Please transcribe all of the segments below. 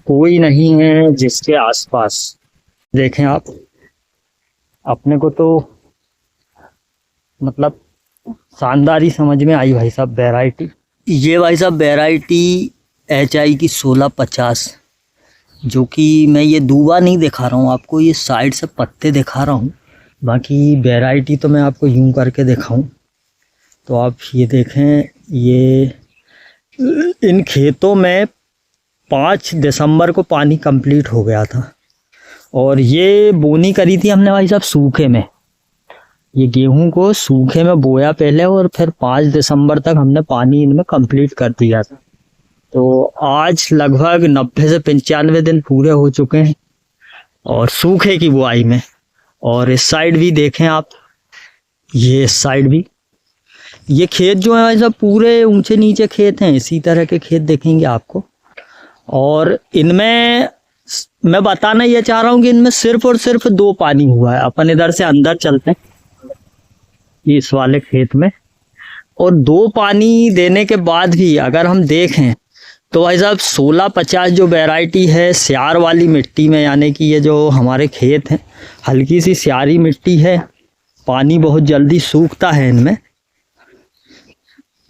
कोई नहीं है जिसके आसपास। देखें आप, अपने को तो मतलब शानदार ही समझ में आई भाई साहब वैरायटी। ये भाई साहब वैरायटी HI की 1650, जो कि मैं ये दूबा नहीं दिखा रहा हूँ आपको, ये साइड से पत्ते दिखा रहा हूँ। बाकी वैरायटी तो मैं आपको यूं करके दिखाऊं तो आप ये देखें, ये इन खेतों में 5 दिसंबर को पानी कंप्लीट हो गया था और ये बोनी करी थी हमने भाई साहब सूखे में। ये गेहूं को सूखे में बोया पहले और फिर 5 दिसंबर तक हमने पानी इनमें कंप्लीट कर दिया था। तो आज लगभग 90 से 95 दिन पूरे हो चुके हैं और सूखे की बुआई में। और इस साइड भी देखें आप, ये इस साइड भी, ये खेत जो है भाई साहब पूरे ऊंचे नीचे खेत हैं, इसी तरह के खेत देखेंगे आपको। और इनमें मैं बताना ये चाह रहा हूँ कि इनमें सिर्फ और सिर्फ 2 पानी हुआ है। अपन इधर से अंदर चलते हैं इस वाले खेत में, और 2 पानी देने के बाद भी अगर हम देखें तो भाई साहब 1650 जो वैरायटी है स्यार वाली मिट्टी में, यानी कि ये जो हमारे खेत हैं हल्की सी स्यारी मिट्टी है, पानी बहुत जल्दी सूखता है इनमें।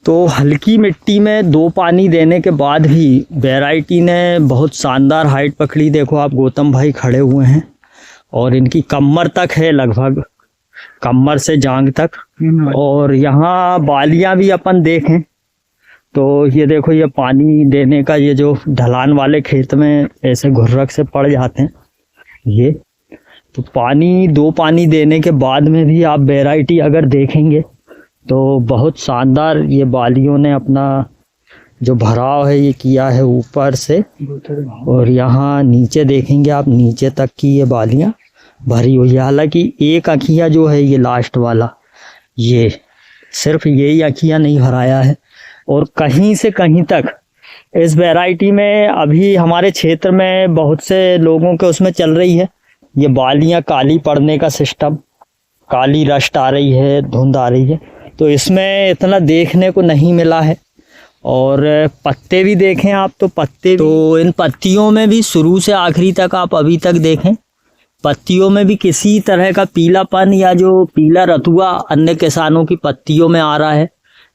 तो हल्की मिट्टी में 2 पानी देने के बाद भी वैरायटी ने बहुत शानदार हाइट पकड़ी। देखो आप, गौतम भाई खड़े हुए हैं और इनकी कमर तक है, लगभग कमर से जांग तक। और यहाँ बालियां भी अपन देखें तो ये देखो, ये पानी देने का, ये जो ढलान वाले खेत में ऐसे घुर्रक से पड़ जाते हैं ये, तो पानी 2 पानी देने के बाद में भी आप वैरायटी अगर देखेंगे तो बहुत शानदार ये बालियों ने अपना जो भराव है ये किया है ऊपर से। और यहाँ नीचे देखेंगे आप, नीचे तक की ये बालियाँ भरी हुई है। हालांकि एक अखियाँ जो है ये लास्ट वाला, ये सिर्फ यही अखियाँ नहीं भराया है। और कहीं से कहीं तक इस वैरायटी में अभी हमारे क्षेत्र में बहुत से लोगों के उसमें चल रही है ये बालियाँ काली पड़ने का सिस्टम, काली रस्ट आ रही है, धुंध आ रही है, तो इसमें इतना देखने को नहीं मिला है। और पत्ते भी देखें आप तो पत्ते, तो इन पत्तियों में भी शुरू से आखिरी तक आप अभी तक देखें, पत्तियों में भी किसी तरह का पीलापन या जो पीला रतुआ अन्य किसानों की पत्तियों में आ रहा है,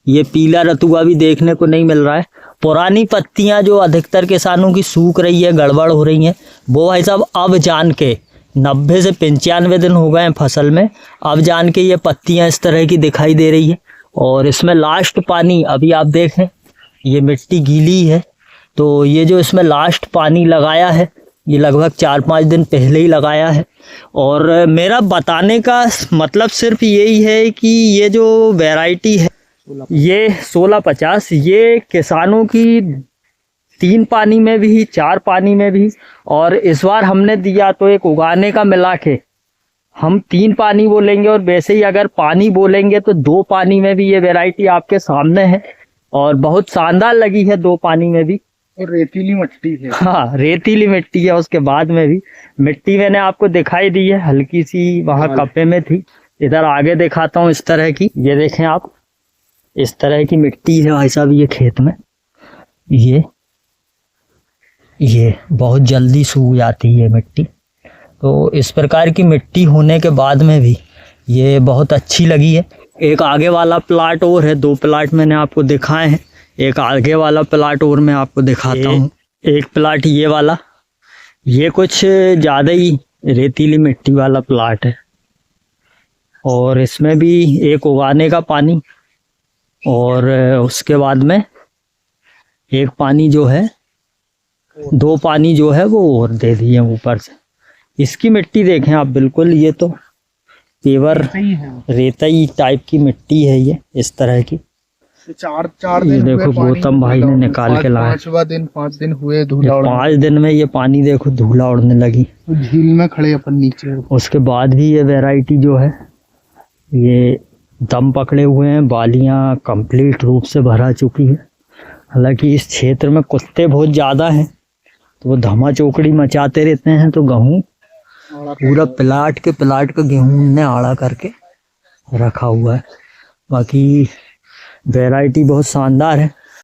ये पीला रतुआ भी देखने को नहीं मिल रहा है। पुरानी पत्तियां जो अधिकतर किसानों की सूख रही है, गड़बड़ हो रही हैं, वो भाई साहब अब जान के 90 से 95 दिन हो गए हैं फसल में, अब जान के ये पत्तियां इस तरह की दिखाई दे रही है। और इसमें लास्ट पानी अभी आप देखें, ये मिट्टी गीली है, तो ये जो इसमें लास्ट पानी लगाया है ये लगभग 4-5 दिन पहले ही लगाया है। और मेरा बताने का मतलब सिर्फ यही है कि ये जो वैरायटी है ये 1650, ये किसानों की 3 पानी में भी 4 पानी में भी, और इस बार हमने दिया तो एक उगाने का मिला के हम 3 पानी बोलेंगे, और वैसे ही अगर पानी बोलेंगे तो 2 पानी में भी ये वैरायटी आपके सामने है और बहुत शानदार लगी है 2 पानी में भी। और रेतीली मिट्टी है। हाँ, रेतीली मिट्टी है। उसके बाद में भी मिट्टी मैंने आपको दिखाई दी है, हल्की सी वहाँ कप्पे में थी। इधर आगे दिखाता हूँ इस तरह की, ये देखें आप, इस तरह की मिट्टी है भाई साहब ये खेत में। ये बहुत जल्दी सूख जाती है मिट्टी, तो इस प्रकार की मिट्टी होने के बाद में भी ये बहुत अच्छी लगी है। एक आगे वाला प्लाट और है, 2 प्लाट मैंने आपको दिखाए हैं, एक आगे वाला प्लाट और मैं आपको दिखाता हूँ। एक प्लाट ये वाला, ये कुछ ज़्यादा ही रेतीली मिट्टी वाला प्लाट है, और इसमें भी एक उगाने का पानी और उसके बाद में एक पानी जो है, 2 पानी जो है वो और दे दिए ऊपर से। इसकी मिट्टी देखें आप, बिल्कुल ये तो पेवर रेतई टाइप की मिट्टी है ये, इस तरह की। 4 ये दिन देखो गौतम भाई ने निकाल के लाया, 5 दिन हुए धूला उड़ने। 5 दिन में ये पानी देखो धूला उड़ने लगी। तो झील में खड़े अपन नीचे। उसके बाद भी ये वैरायटी जो है ये दम पकड़े हुए हैं, बालियां कंप्लीट रूप से भरा चुकी है। हालांकि इस क्षेत्र में कुत्ते बहुत ज़्यादा हैं तो वो धमा चौकड़ी मचाते रहते हैं, तो गेहूँ पूरा प्लाट का गेहूँ ने आड़ा करके रखा हुआ है। बाकी वैरायटी बहुत शानदार है।